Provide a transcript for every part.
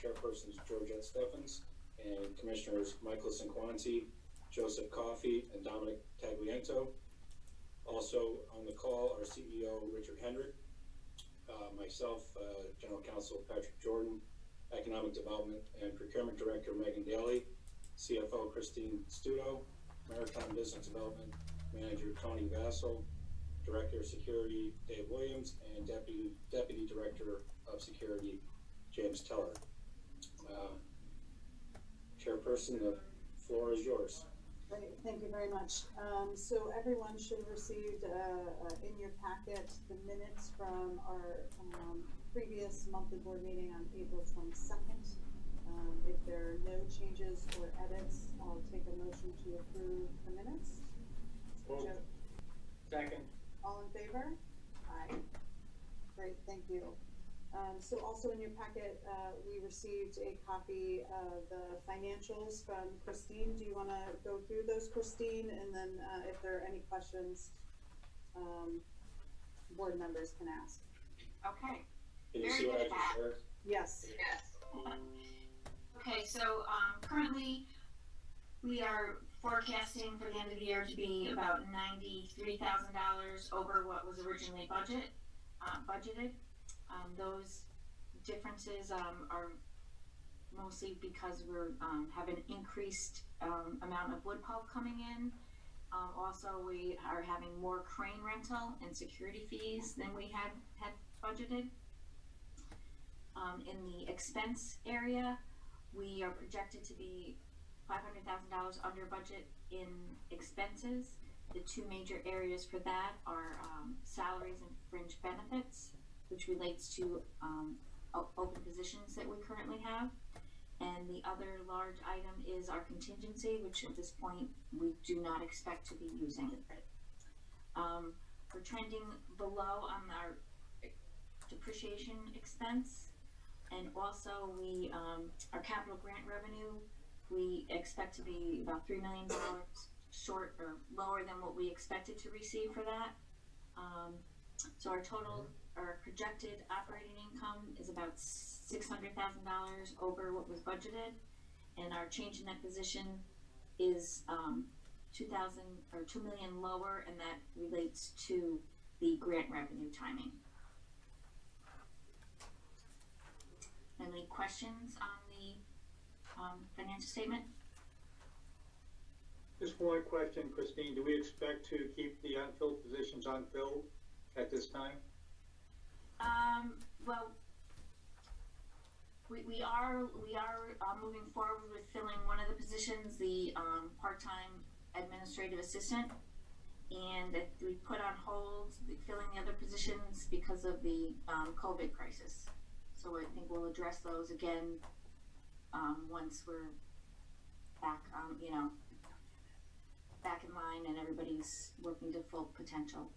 Chairpersons Georgette Steffens and Commissioners Michael Cinquanti, Joseph Coffey, and Dominic Tagliento. Also on the call are CEO Richard Hendrick, myself, General Counsel Patrick Jordan, Economic Development and Procurement Director Megan Daly, CFO Christine Studo, Maritime Business Development Manager Tony Vassell, Director of Security Dave Williams, and Deputy Director of Security James Teller. Chairperson, the floor is yours. Great, thank you very much. So everyone should have received in your packet the minutes from our previous monthly board meeting on April 22nd. If there are no changes or edits, I'll take a motion to approve the minutes. Second. All in favor? Aye. Great, thank you. So also in your packet, we received a copy of the financials from Christine. Do you want to go through those, Christine? And then if there are any questions, board members can ask. Okay. Can you see what I just shared? Yes. Yes. Okay, so currently we are forecasting for the end of the year to be about $93,000 over what was originally budgeted. Those differences are mostly because we're have an increased amount of wood pulp coming in. Also, we are having more crane rental and security fees than we had budgeted. In the expense area, we are projected to be $500,000 under budget in expenses. The two major areas for that are salaries and fringe benefits, which relates to open positions that we currently have. And the other large item is our contingency, which at this point we do not expect to be using. We're trending below on our depreciation expense, and also we our capital grant revenue, we expect to be about $3 million short or lower than what we expected to receive for that. So our projected operating income is about $600,000 over what was budgeted, and our change in that position is $2 million lower, and that relates to the grant revenue timing. Any questions on the financial statement? Just one question, Christine. Do we expect to keep the unfilled positions unfilled at this time? Well, we are moving forward with filling one of the positions, the part-time administrative assistant, and that we put on hold filling the other positions because of the COVID crisis. So I think we'll address those again once we're back, back in line and everybody's working to full potential.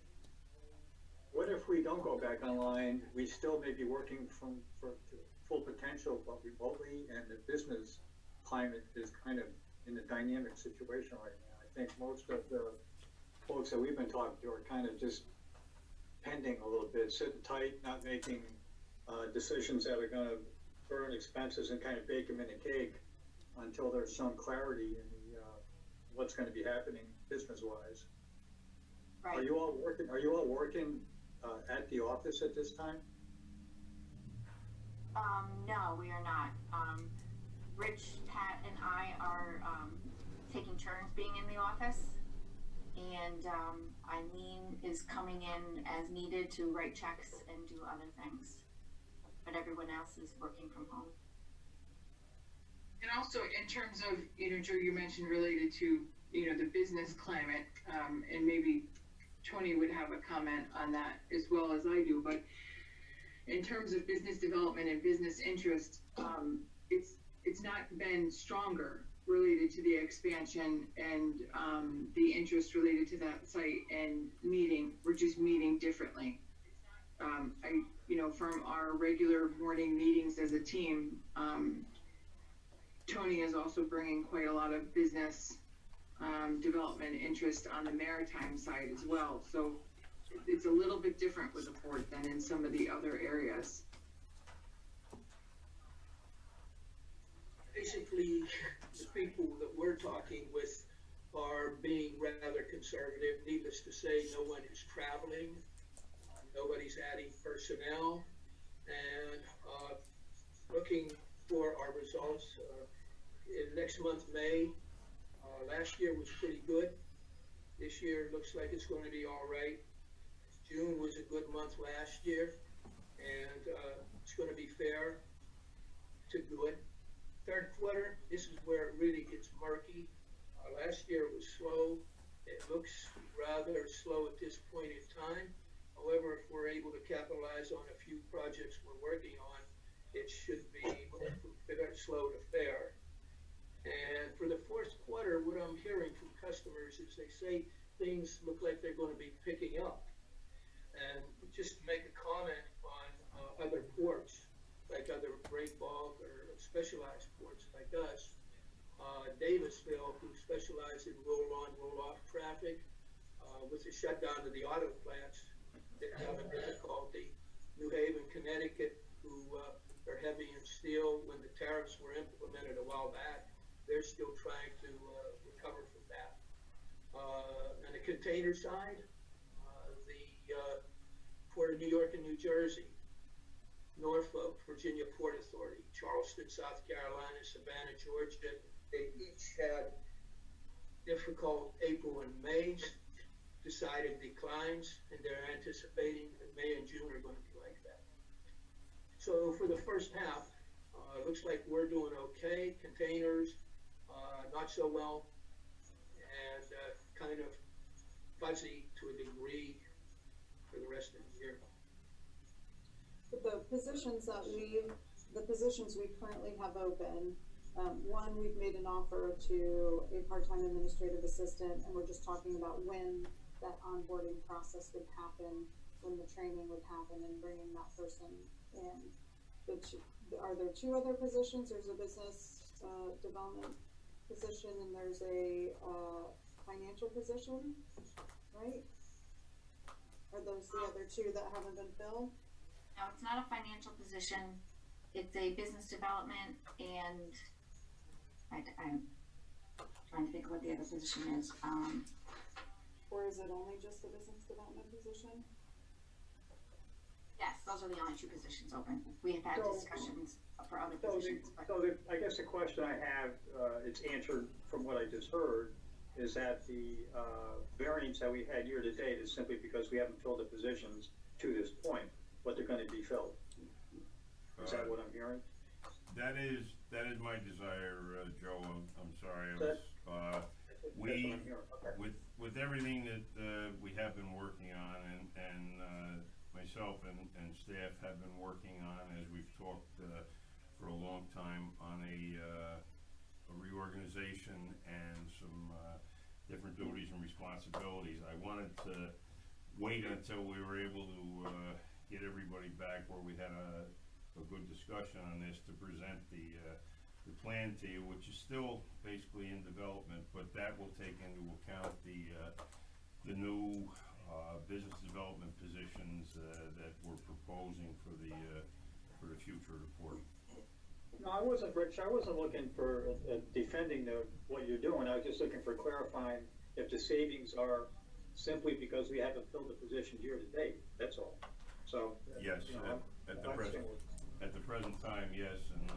What if we don't go back online? We still may be working for full potential, but remotely, and the business climate is kind of in a dynamic situation right now. I think most of the folks that we've been talking to are kind of just pending a little bit, sitting tight, not making decisions that are going to burn expenses and kind of bake them in a cake until there's some clarity in what's going to be happening business-wise. Right. Are you all working at the office at this time? No, we are not. Rich, Pat, and I are taking turns being in the office, and Eileen is coming in as needed to write checks and do other things, but everyone else is working from home. And also in terms of, Joe, you mentioned related to, the business climate, and maybe Tony would have a comment on that as well as I do, but in terms of business development and business interest, it's not been stronger related to the expansion and the interest related to that site and meeting. We're just meeting differently. From our regular morning meetings as a team, Tony is also bringing quite a lot of business development interest on the maritime side as well. So it's a little bit different with the port than in some of the other areas. basically, the people that we're talking with are being rather conservative. Needless to say, no one is traveling, nobody's adding personnel, and looking for our results. In next month, May, last year was pretty good. This year looks like it's going to be all right. June was a good month last year, and it's going to be fair to good. Third quarter, this is where it really gets murky. Last year it was slow. It looks rather slow at this point in time. However, if we're able to capitalize on a few projects we're working on, it should be slow to fair. And for the fourth quarter, what I'm hearing from customers is they say things look like they're going to be picking up. And just to make a comment on other ports, like other break bulk or specialized ports like us, Davisville, who specializes in roll-on, roll-off traffic, with the shutdown of the auto plants, they're having difficulty. New Haven, Connecticut, who are heavy in steel, when the tariffs were implemented a while back, they're still trying to recover from that. On the container side, the Port of New York and New Jersey, Norfolk, Virginia Port Authority, Charleston, South Carolina, Savannah, Georgia, they each had difficult April and May, decided declines, and they're anticipating that May and June are going to be like that. So for the first half, it looks like we're doing okay. Containers, not so well, and kind of fuzzy to a degree for the rest of the year. But the positions we currently have open, one, we've made an offer to a part-time administrative assistant, and we're just talking about when that onboarding process would happen, when the training would happen, and bringing that person in. Are there two other positions? There's a business development position, and there's a financial position, right? Are those the other two that haven't been filled? No, it's not a financial position. It's a business development, and I'm trying to think of what the other position is. Or is it only just the business development position? Yes, those are the only two positions open. We have had discussions for other positions. I guess the question I have, it's answered from what I just heard, is that the variance that we had year to date is simply because we haven't filled the positions to this point, but they're going to be filled. Is that what I'm hearing? That is my desire, Joe. I'm sorry. With everything that we have been working on, and myself and staff have been working on, as we've talked for a long time, on a reorganization and some different duties and responsibilities. I wanted to wait until we were able to get everybody back where we had a good discussion on this to present the plan to you, which is still basically in development, but that will take into account the new business development positions that we're proposing for the future report. No, I wasn't, Rich. I wasn't looking for defending what you're doing. I was just looking for clarifying if the savings are simply because we haven't filled the positions year to date. That's all. So yes, at the present time, yes, and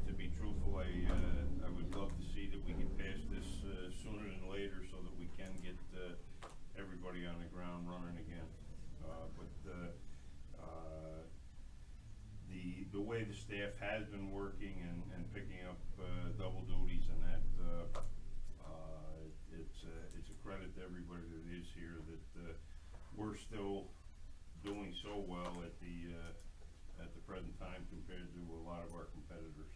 to be truthful, I would love to see that we can pass this sooner than later, so that we can get everybody on the ground running again. The way the staff has been working and picking up double duties and that, it's a credit to everybody that is here that we're still doing so well at the present time compared to a lot of our competitors.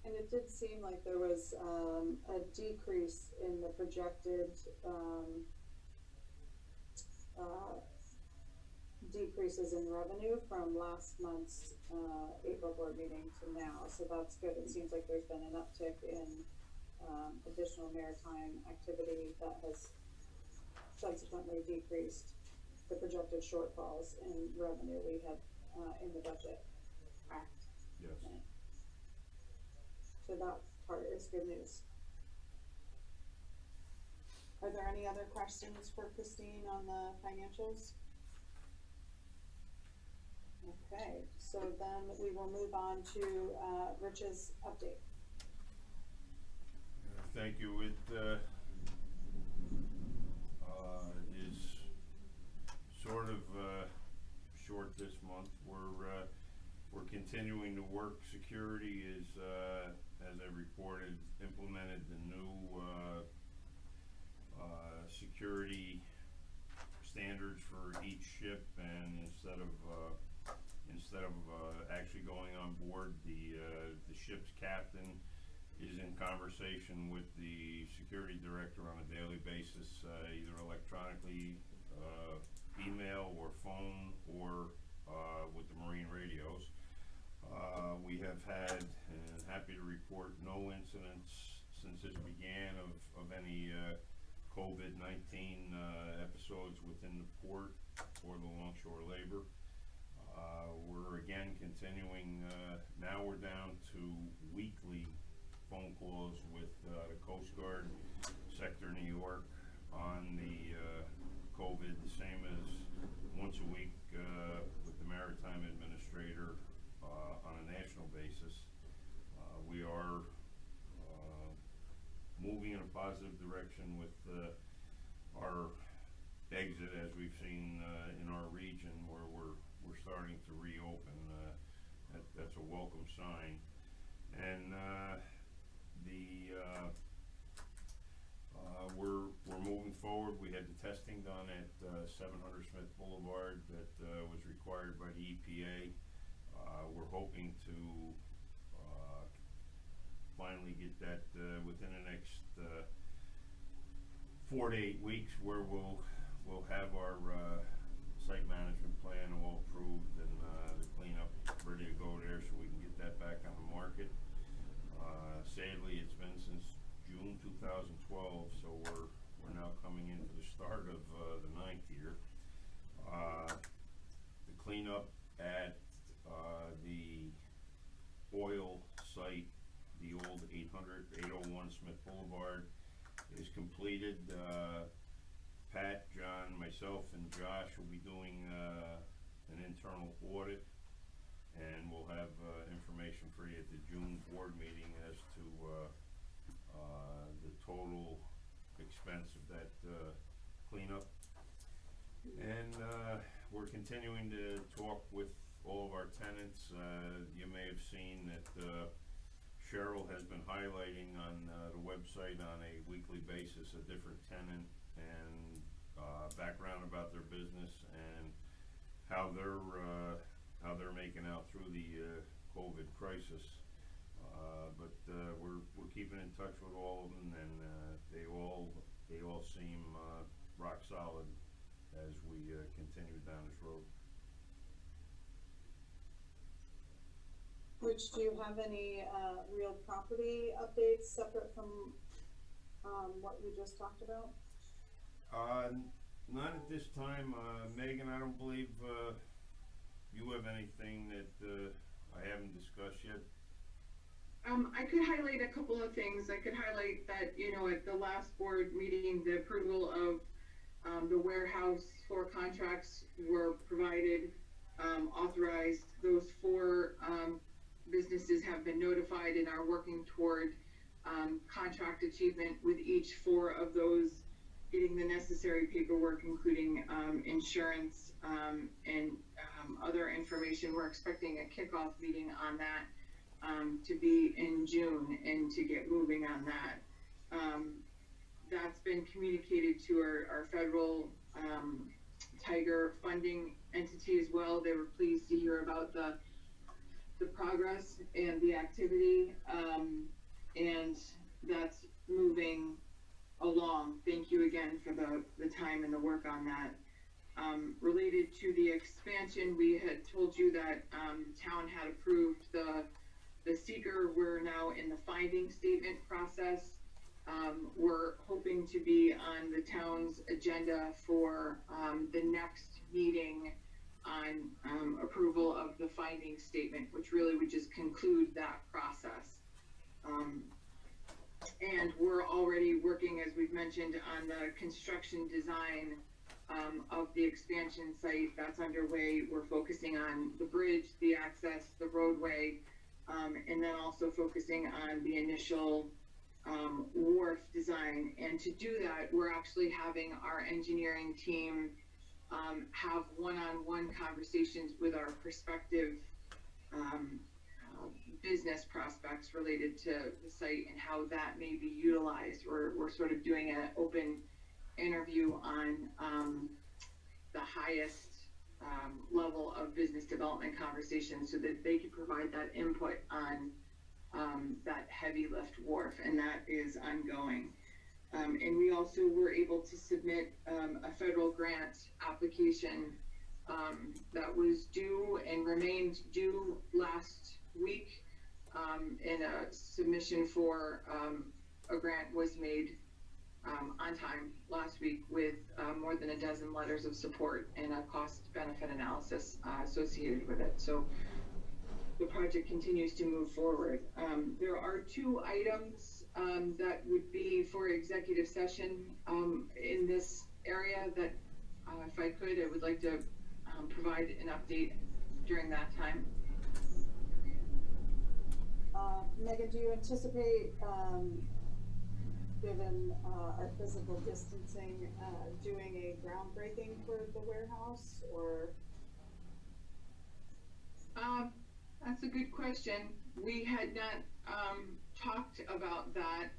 And it did seem like there was a decrease in the projected decreases in revenue from last month's April board meeting to now, so that's good. It seems like there's been an uptick in additional maritime activity that has subsequently decreased the projected shortfalls in revenue we had in the budget. Correct. Yes. So that part is good news. Are there any other questions for Christine on the financials? Okay, so then we will move on to Rich's update. Thank you. It is sort of short this month. We're continuing to work. Security is, as I reported, implemented the new security standards for each ship, and instead of actually going on board, the ship's captain is in conversation with the security director on a daily basis, either electronically, email or phone, or with the Marine radios. We have had, and happy to report, no incidents since it began of any COVID-19 episodes within the port or the longshore labor. We're again continuing, now we're down to weekly phone calls with the Coast Guard, Sector New York, on the COVID, the same as once a week with the Maritime Administrator on a national basis. We are moving in a positive direction with our exit, as we've seen in our region, where we're starting to reopen. That's a welcome sign. And we're moving forward. We had the testing done at 700 Smith Boulevard that was required by the EPA. We're hoping to finally get that within the next 4 to 8 weeks, where we'll have our site management plan all approved and the cleanup ready to go there, so we can get that back on the market. Sadly, it's been since June 2012, so we're now coming into the start of the 9th year. The cleanup at the oil site, the old 801 Smith Boulevard, is completed. Pat, John, myself, and Josh will be doing an internal audit, and we'll have information for you at the June board meeting as to the total expense of that cleanup. And we're continuing to talk with all of our tenants. You may have seen that Cheryl has been highlighting on the website on a weekly basis a different tenant and background about their business and how they're making out through the COVID crisis. But we're keeping in touch with all of them, and they all seem rock solid as we continue down this road. Rich, do you have any real property updates separate from what we just talked about? Not at this time. Megan, I don't believe you have anything that I haven't discussed yet. I could highlight a couple of things. I could highlight that, at the last board meeting, the approval of the warehouse 4 contracts were provided, authorized. Those 4 businesses have been notified and are working toward contract achievement with each 4 of those getting the necessary paperwork, including insurance and other information. We're expecting a kickoff meeting on that to be in June, and to get moving on that. That's been communicated to our federal Tiger funding entity as well. They were pleased to hear about the progress and the activity, and that's moving along. Thank you again for the time and the work on that. Related to the expansion, we had told you that town had approved the seeker. We're now in the finding statement process. We're hoping to be on the town's agenda for the next meeting on approval of the finding statement, which really would just conclude that process. And we're already working, as we've mentioned, on the construction design of the expansion site. That's underway. We're focusing on the bridge, the access, the roadway, and then also focusing on the initial wharf design. And to do that, we're actually having our engineering team have one-on-one conversations with our prospective business prospects related to the site and how that may be utilized. We're sort of doing an open interview on the highest level of business development conversations so that they can provide that input on that heavy lift wharf, and that is ongoing. And we also were able to submit a federal grant application that was due and remained due last week, and a submission for a grant was made on time last week with more than a dozen letters of support and a cost-benefit analysis associated with it. So the project continues to move forward. There are two items that would be for executive session in this area that, if I could, I would like to provide an update during that time. Megan, do you anticipate, given our physical distancing, doing a groundbreaking for the warehouse, or? That's a good question. We had not talked about that.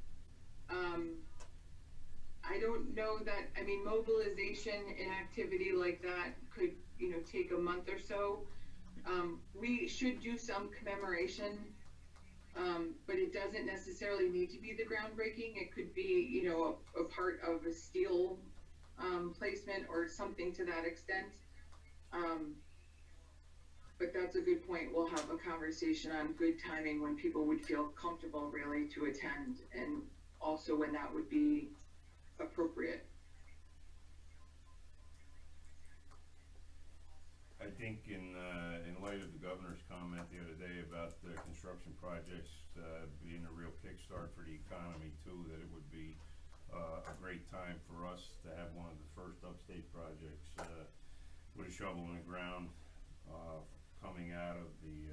I don't know that, I mean, mobilization and activity like that could, take a month or so. We should do some commemoration, but it doesn't necessarily need to be the groundbreaking. It could be, a part of a steel placement or something to that extent. But that's a good point. We'll have a conversation on good timing when people would feel comfortable really to attend, and also when that would be appropriate. I think in light of the governor's comment the other day about the construction projects being a real kickstart for the economy too, that it would be a great time for us to have one of the first upstate projects with a shovel in the ground coming out of the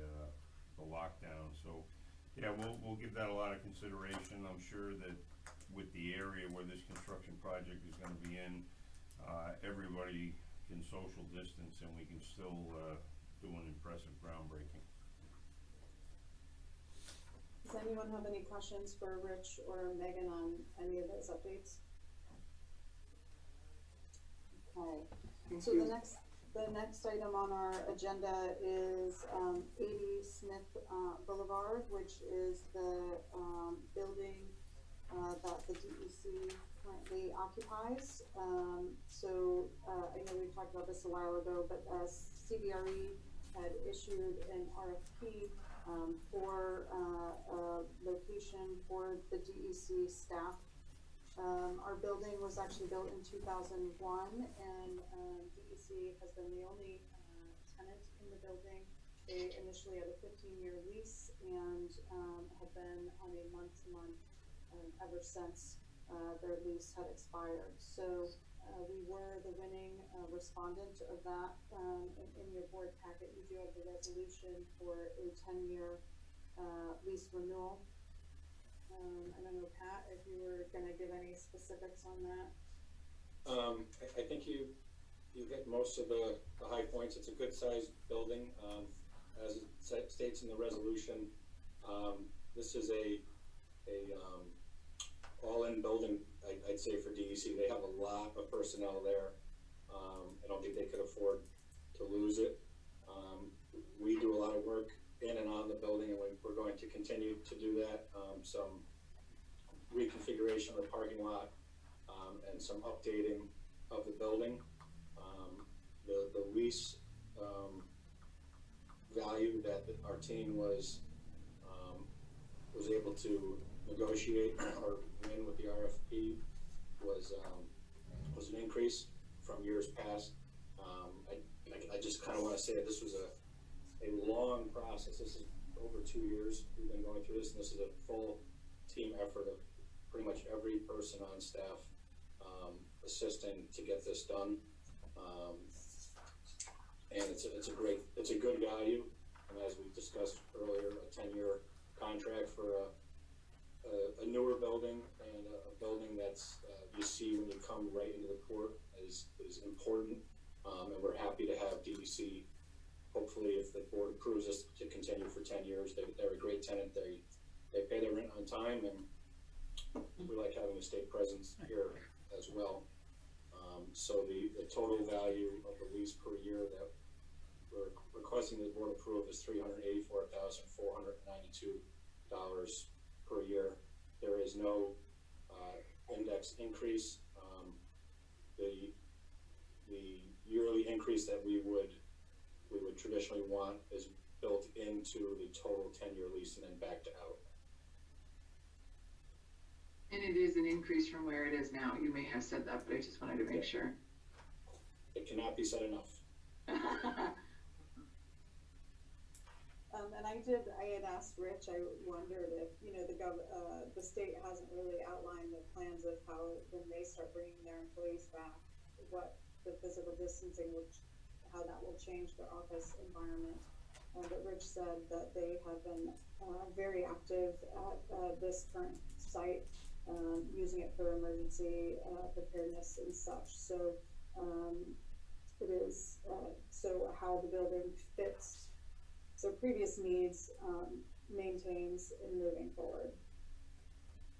lockdown. So yeah, we'll give that a lot of consideration. I'm sure that with the area where this construction project is going to be in, everybody can social distance and we can still do an impressive groundbreaking. Does anyone have any questions for Rich or Megan on any of those updates? Okay, so the next item on our agenda is 80 Smith Boulevard, which is the building that the DEC currently occupies. So I know we talked about this a while ago, but CBRE had issued an RFP for a location for the DEC staff. Our building was actually built in 2001, and DEC has been the only tenant in the building. They initially had a 15-year lease and have been on a month-to-month ever since their lease had expired. So we were the winning respondent of that. In your board packet, you do have the resolution for a 10-year lease renewal. I don't know, Pat, if you were going to give any specifics on that. I think you hit most of the high points. It's a good sized building, as it states in the resolution. This is a all-in building, I'd say, for DEC. They have a lot of personnel there. I don't think they could afford to lose it. We do a lot of work in and on the building, and we're going to continue to do that. Some reconfiguration of the parking lot, and some updating of the building. The lease value that our team was able to negotiate or win with the RFP was an increase from years past. I I just kind of want to say that this was a long process. This is over 2 years we've been going through this, and this is a full team effort of pretty much every person on staff assisting to get this done. And it's a good value, and as we discussed earlier, a 10-year contract for a newer building, and a building that's you see when you come right into the port is important, and we're happy to have DEC. Hopefully, if the board approves us to continue for 10 years, they're a great tenant. They pay their rent on time, and we like having a state presence here as well. So the total value of the lease per year that we're requesting the board approve is $384,492 per year. There is no index increase. The yearly increase that we would traditionally want is built into the total 10-year lease and then backed out. And it is an increase from where it is now. You may have said that, but I just wanted to make sure. It cannot be said enough. And I had asked Rich, I wondered if, the state hasn't really outlined the plans of how, when they start bringing their employees back, what the physical distancing how that will change their office environment. But Rich said that they have been very active at this current site, using it for emergency preparedness and such. So it is so how the building fits so previous needs maintains in moving forward.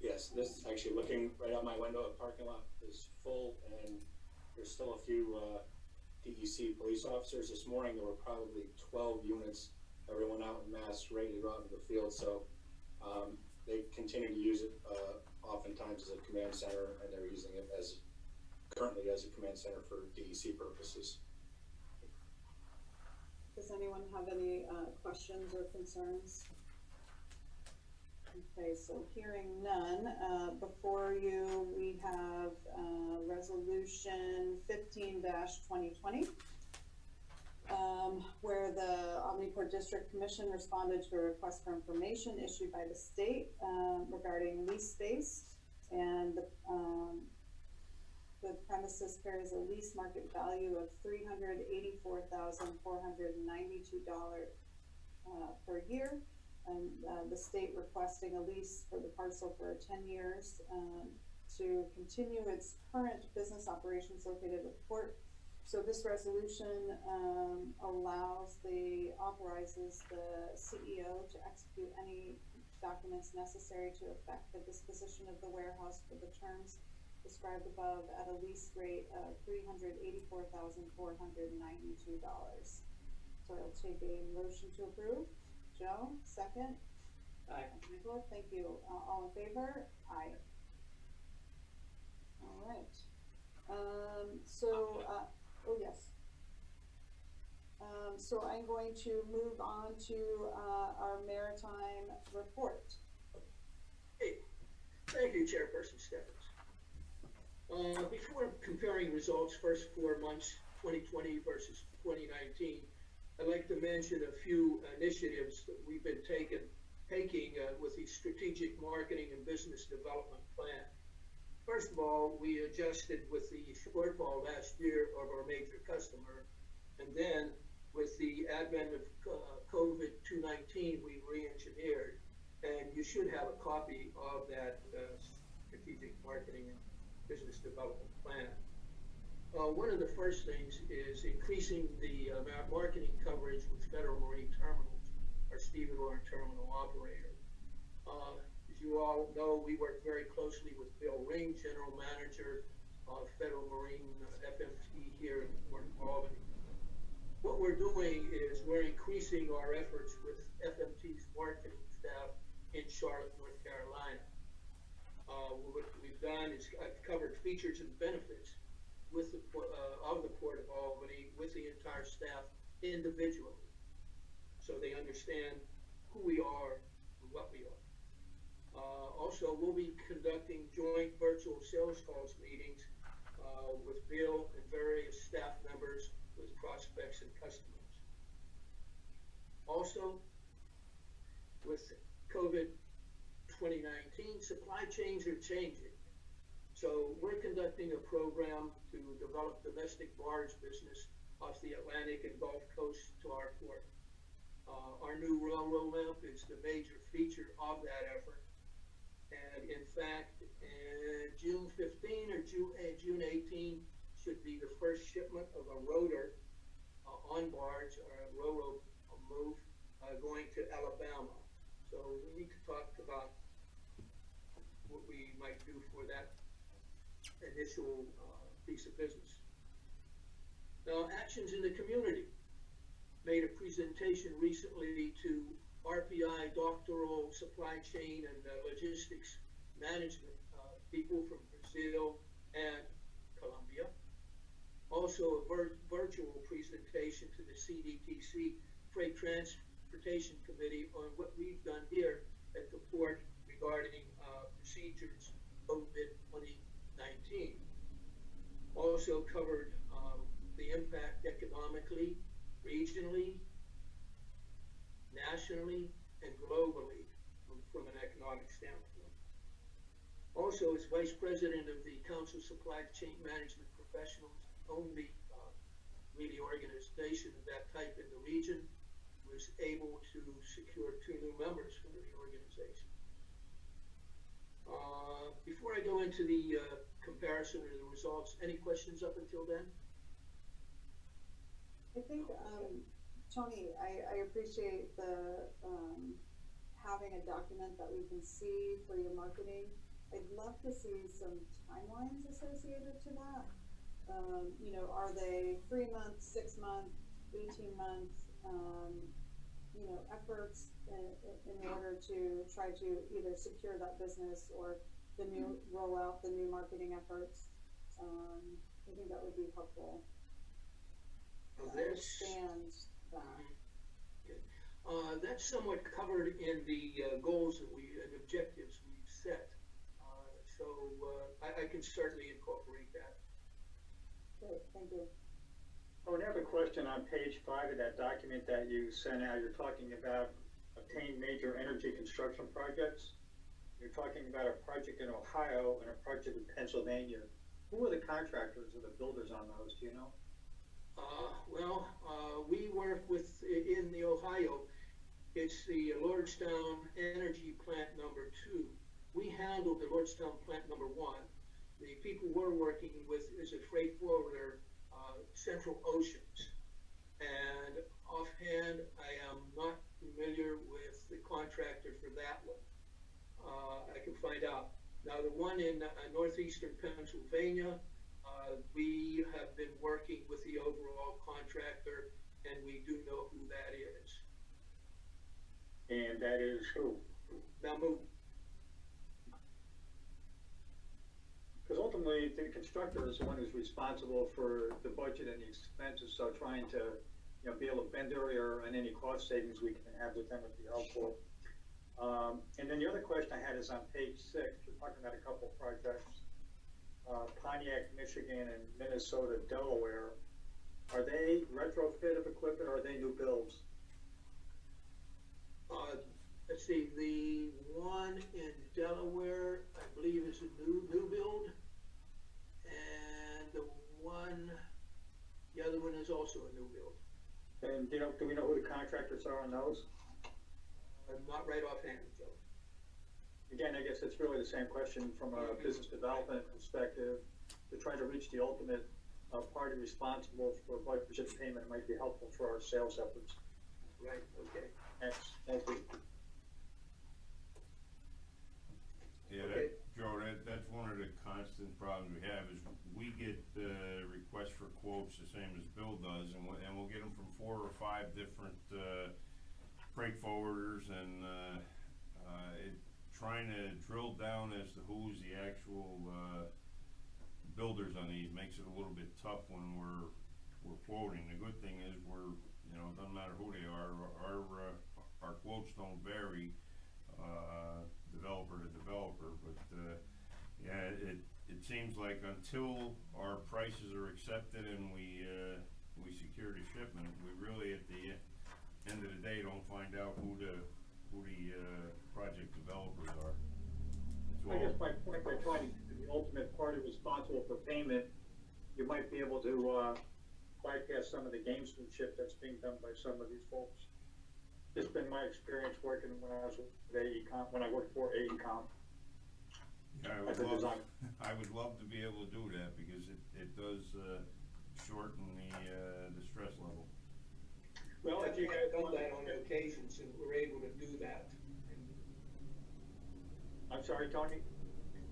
Yes, this is actually looking right out my window. The parking lot is full, and there's still a few DEC police officers. This morning there were probably 12 units, everyone out in mass, ready to go out into the field. So they continue to use it oftentimes as a command center, and they're using it currently as a command center for DEC purposes. Does anyone have any questions or concerns? Okay, so hearing none, before you we have resolution 15-2020, where the Albany Port District Commission responded to a request for information issued by the state regarding lease space, and the premises carries a lease market value of $384,492 per year, and the state requesting a lease for the parcel for 10 years to continue its current business operations located at the port. So this resolution authorizes the CEO to execute any documents necessary to effect the disposition of the warehouse for the terms described above at a lease rate of $384,492. So I'll take a motion to approve. Joe, second. Aye. Michael, thank you. All in favor? Aye. All right. Oh yes. So I'm going to move on to our maritime report. Hey, thank you, Chairperson Stephens. Before comparing results first 4 months, 2020 versus 2019, I'd like to mention a few initiatives that we've been taking with the strategic marketing and business development plan. First of all, we adjusted with the shortfall last year of our major customer, and then with the advent of COVID-19, we re-engineered, and you should have a copy of that strategic marketing and business development plan. One of the first things is increasing the marketing coverage with Federal Marine Terminals, our Stephen Orr terminal operator. As you all know, we work very closely with Bill Ring, General Manager of Federal Marine FMT here in Albany. What we're doing is we're increasing our efforts with FMT's marketing staff in Charlotte, North Carolina. What we've done is I've covered features and benefits with the of the Port of Albany with the entire staff individually, so they understand who we are and what we are. Also, we'll be conducting joint virtual sales calls meetings with Bill and various staff members with prospects and customers. Also, with COVID 2019, supply chains are changing. So we're conducting a program to develop domestic barge business off the Atlantic and Gulf Coast to our port. Our new railroad ramp is the major feature of that effort. And in fact, June 15 or June 18 should be the first shipment of a rotor on barge or a railroad move going to Alabama. So we need to talk about what we might do for that initial piece of business. Now, actions in the community. Made a presentation recently to RPI doctoral supply chain and logistics management people from Brazil and Colombia. Also a virtual presentation to the CDTC Freight Transportation Committee on what we've done here at the port regarding procedures COVID-19. Also covered the impact economically, regionally, nationally, and globally from an economic standpoint. Also, as Vice President of the Council of Supply Chain Management Professionals, only really organization of that type in the region, was able to secure 2 new members for the organization. Before I go into the comparison or the results, any questions up until then? I think, Tony, I appreciate the having a document that we can see for your marketing. I'd love to see some timelines associated to that. You know, are they 3 months, 6 months, 18 months, you know, efforts in order to try to either secure that business or the new rollout, the new marketing efforts? I think that would be helpful. Understand that. That's somewhat covered in the goals that and objectives we've set. So I can certainly incorporate that. Great, thank you. Oh, and I have a question on page 5 of that document that you sent out. You're talking about obtain major energy construction projects. You're talking about a project in Ohio and a project in Pennsylvania. Who are the contractors or the builders on those? Do you know? We work with, in the Ohio, it's the Lordstown Energy Plant number 2. We handled the Lordstown Plant number 1. The people we're working with is a freight forwarder, Central Oceans. And offhand, I am not familiar with the contractor for that one. I can find out. Now, the one in northeastern Pennsylvania, we have been working with the overall contractor, and we do know who that is. And that is who? Namu. Because ultimately, the constructor is the one who's responsible for the budget and the expenses, so trying to, you know, be able to bend their ear on any cost savings we can have with them would be helpful. And then the other question I had is on page 6. You're talking about a couple of projects, Pontiac, Michigan, and Minnesota, Delaware. Are they retrofit of equipment or are they new builds? Let's see, the one in Delaware, I believe, is a new build, and the other one is also a new build. And do we know who the contractors are on those? Not right offhand, Joe. Again, I guess it's really the same question from a business development perspective. To try to reach the ultimate party responsible for budget payment might be helpful for our sales efforts. Right, okay. Thanks. Thank you. Yeah, Okay. Joe, that's one of the constant problems we have is we get requests for quotes the same as Bill does, and we'll get them from 4 or 5 different freight forwarders, and trying to drill down as to who's the actual builders on these makes it a little bit tough when we're quoting. The good thing is you know, it doesn't matter who they are, our quotes don't vary developer to developer, but yeah, it seems like until our prices are accepted and we we secure the shipment, we really, at the end of the day, don't find out who the project developers are. It's I guess all, my point by trying to be the ultimate party responsible for payment, you might be able to, bypass some of the gamesmanship that's being done by some of these folks. Just been my experience working when I was with AECom, when I worked for AECom. yeah, as a designer. I would love to be able to do that, because it does, shorten the stress level. Well, if you have done that on occasions and we're able to do that. I'm sorry, Tony?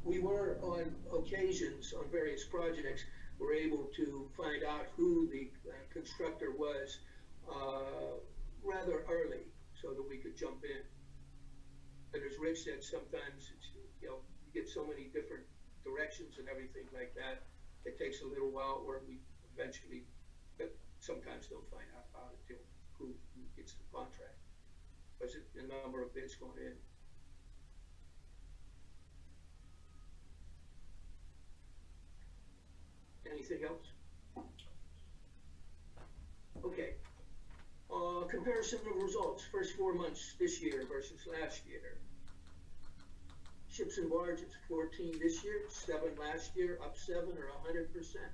We were on occasions, on various projects, were able to find out who the constructor was, rather early, so that we could jump in. And as Rich said, sometimes it's, you get so many different directions and everything like that, it takes a little while, or we eventually, but sometimes don't find out about it until who gets the contract. Because the number of bids going in. Anything else? Okay. Comparison of results, first 4 months this year versus last year. Ships and barges, 14 this year, 7 last year, up 7 or 100%.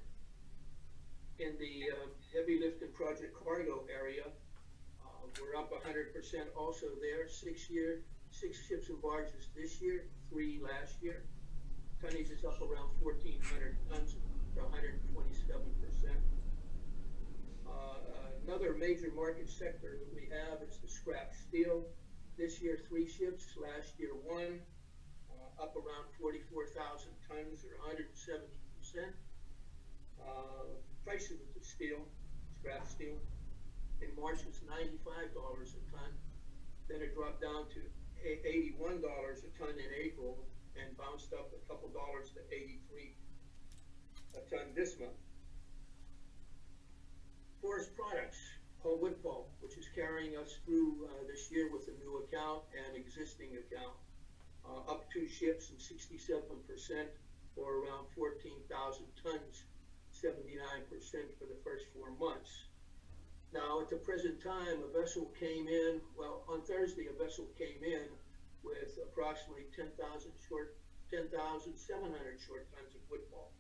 In the heavy lift and project cargo area, we're up 100% also there. 6 ships and barges this year, 3 last year. Tonnage is up around 1,400 tons to 127%. Another major market sector that we have is the scrap steel. This year, 3 ships, last year 1, up around 44,000 tons or 170%. Prices of the steel, scrap steel, in March was $95 a ton. Then it dropped down to $81 a ton in April and bounced up a couple dollars to $83 a ton this month. Forest products, wood pulp, which is carrying us through this year with a new account and existing account, up 2 ships and 67%, or around 14,000 tons, 79% for the first 4 months. Now, at the present time, a vessel came in, well, on Thursday, a vessel came in with approximately 10,700 short tons of wood pulp.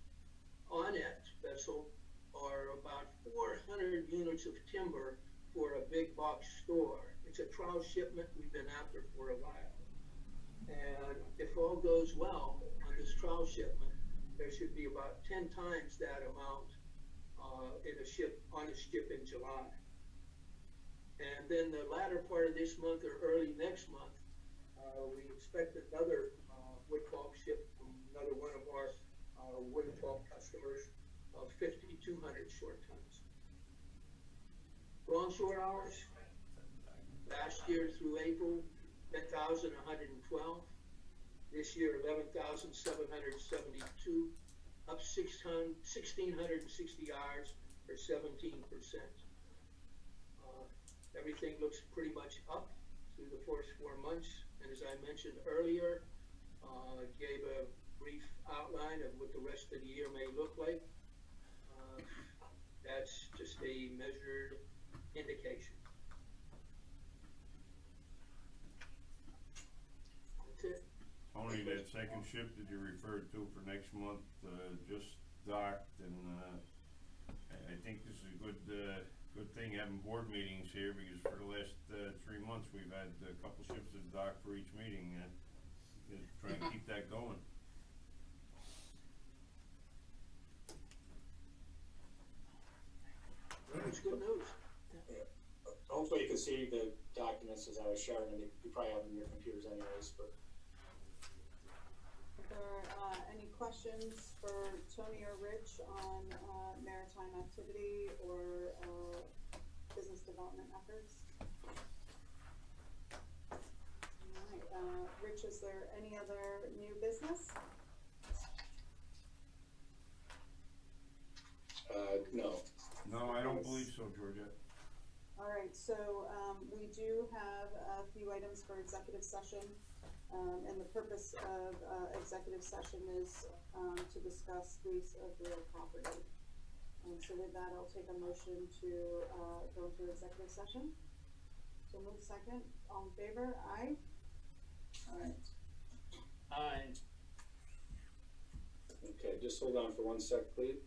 On that vessel are about 400 units of timber for a big box store. It's a trial shipment we've been after for a while. And if all goes well on this trial shipment, there should be about 10 times that amount on a ship in July. And then the latter part of this month or early next month, we expect another wood pulp ship from another one of our wood pulp customers of 5,200 short tons. Longshore hours, last year through April, 10,112. This year, 11,772, up 1,660 hours or 17%. Everything looks pretty much up through the first 4 months. And as I mentioned earlier, gave a brief outline of what the rest of the year may look like. That's just a measured indication. That's it. Tony, that second ship that you referred to for next month, just docked, and I think this is a good thing having board meetings here, because for the last 3 months we've had a couple ships that dock for each meeting, try and keep that going. That's good news. Hopefully you can see the documents as I was sharing them. You probably have them in your computers anyways, but. Are there any questions for Tony or Rich on maritime activity or business development efforts? All right, Rich, is there any other new business? No. No, I don't believe so, Georgette. All right, so we do have a few items for executive session, and the purpose of executive session is to discuss lease of real property. And so with that, I'll take a motion to, go into executive session. So move second, all in favor, aye? Aye. Okay, just hold on for 1 sec, please.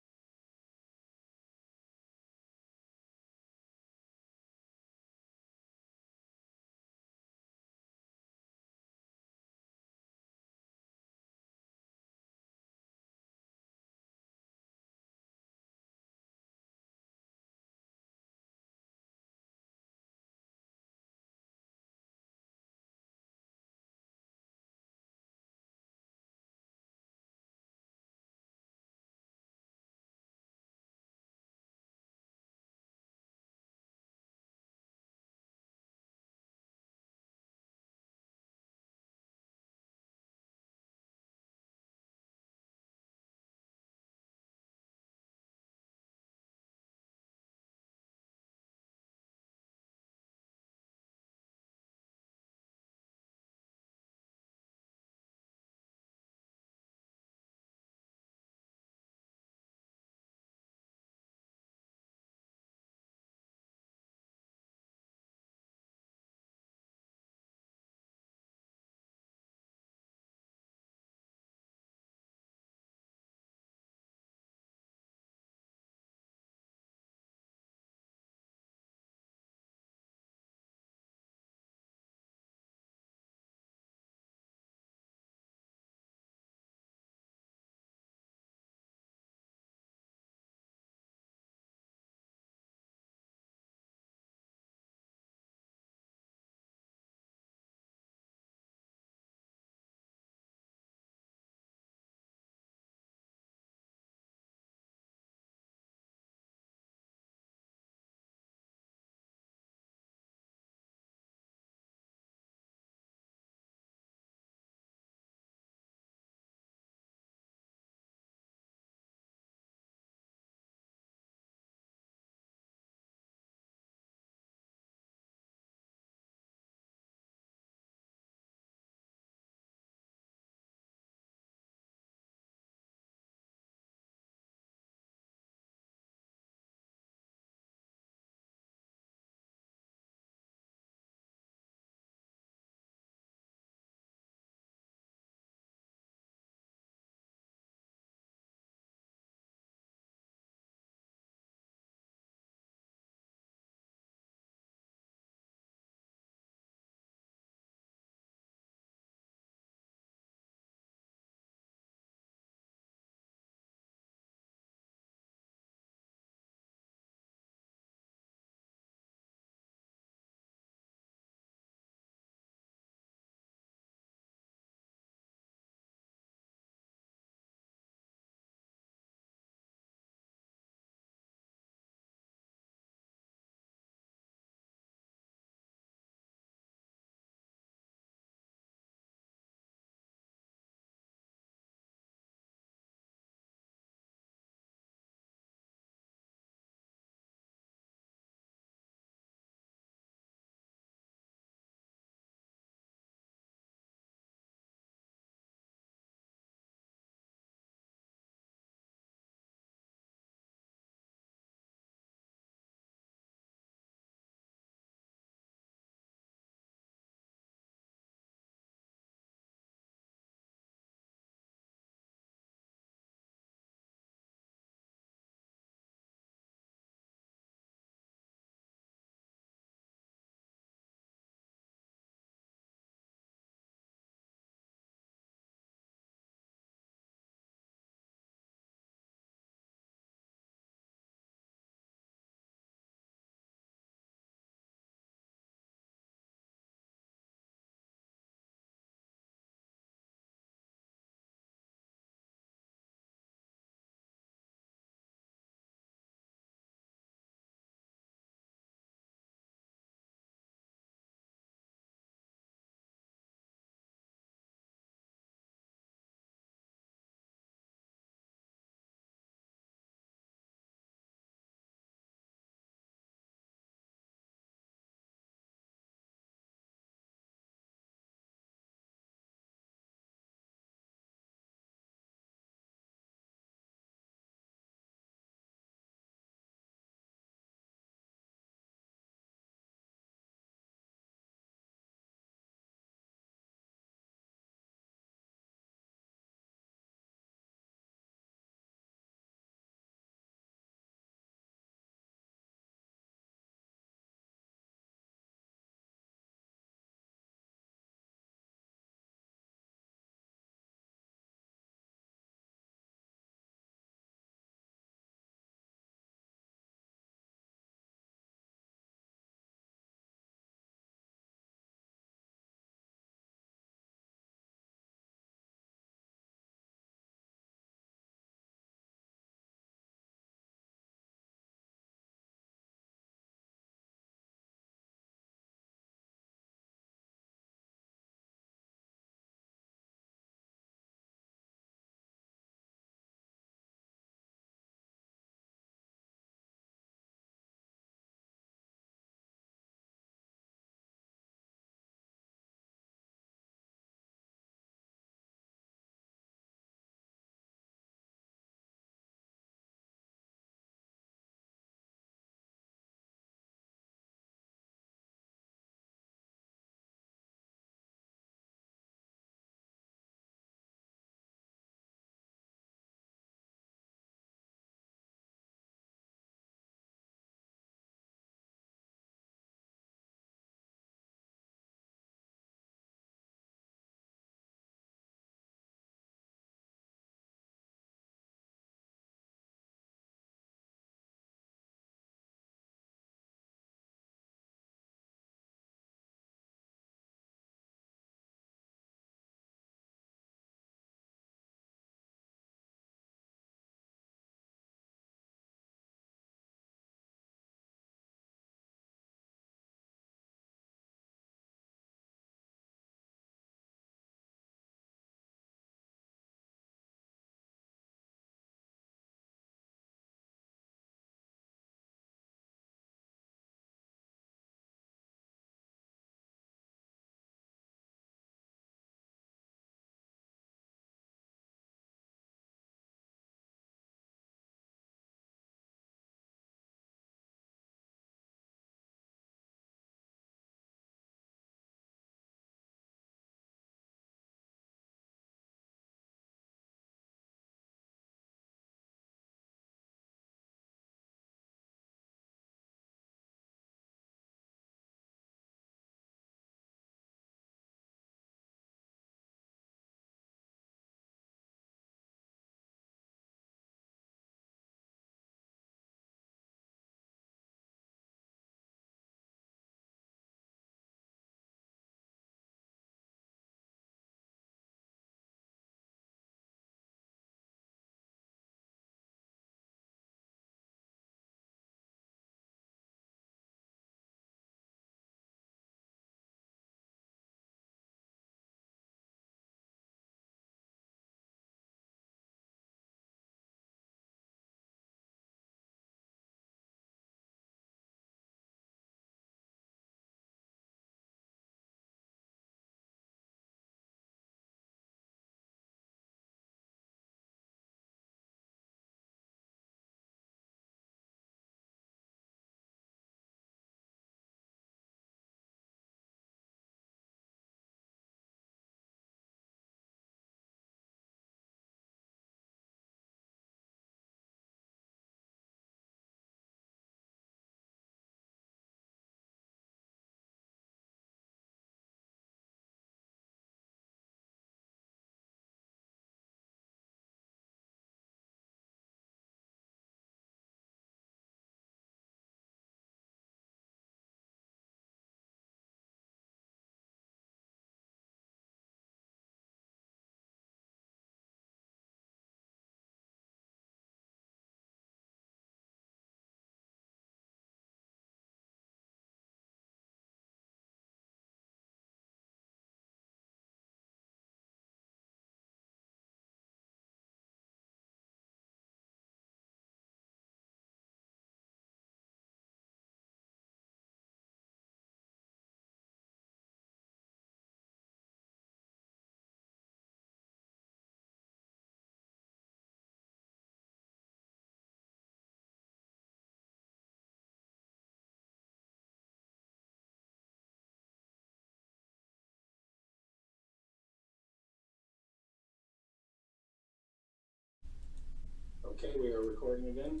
Okay, we are recording again.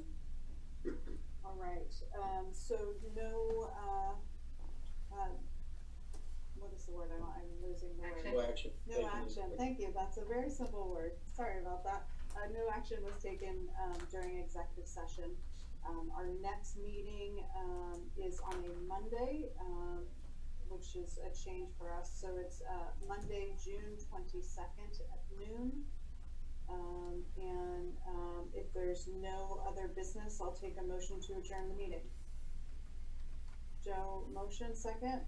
All right, so no, what is the word I'm losing the Action. word. No action. No taken. action, thank you, that's a very simple word, sorry about that. No action was taken, during executive session. Our next meeting, is on a Monday, which is a change for us, so it's, Monday, June 22nd at noon. If there's no other business, I'll take a motion to adjourn the meeting. Joe, motion, second?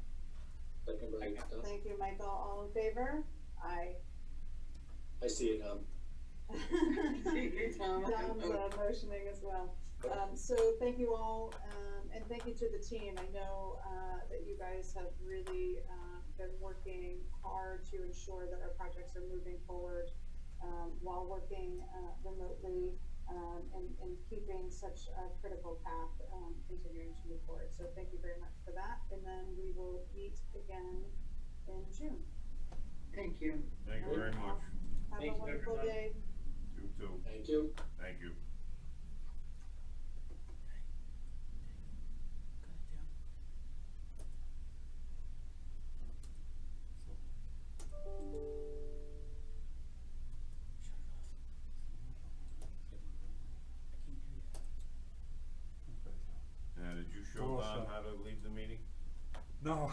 Second by Don. Thank you, Michael, all in favor? Aye. I see it, See you, Tom. Dom's motioning as well. So thank you all, and thank you to the team. I know that you guys have really been working hard to ensure that our projects are moving forward while working remotely and keeping such a critical path continuing to move forward. So thank you very much for that, and then we will meet again in June. Thank you. Thank you very much. Have Thanks, a wonderful everyone. day. You too. Thank you. Thank you. Now, did you show All Don set. how to leave the meeting? No,